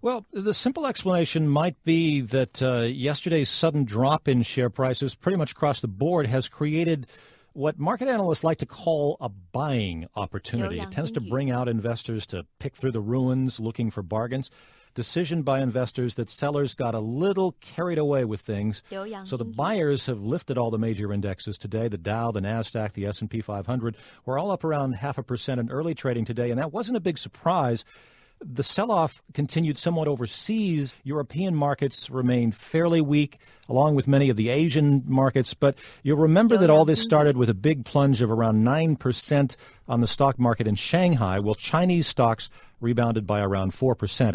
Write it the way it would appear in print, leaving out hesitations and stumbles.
Well, the simple explanation might be that yesterday's sudden drop in share prices pretty much across the board has created what market analysts like to call a buying opportunity. It tends to bring out investors to pick through the ruins looking for bargains. Decision by investors that sellers got a little carried away with things. So the buyers have lifted all the major indexes today. The Dow, the NASDAQ, the S&P 500 were all up around 0.5% in early trading today, and that wasn't a big surprise. The sell-off continued somewhat overseas. European markets remained fairly weak, along with many of the Asian markets. But you'll remember that all this started with a big plunge of around 9% on the stock market in Shanghai, while Chinese stocks rebounded by around 4%.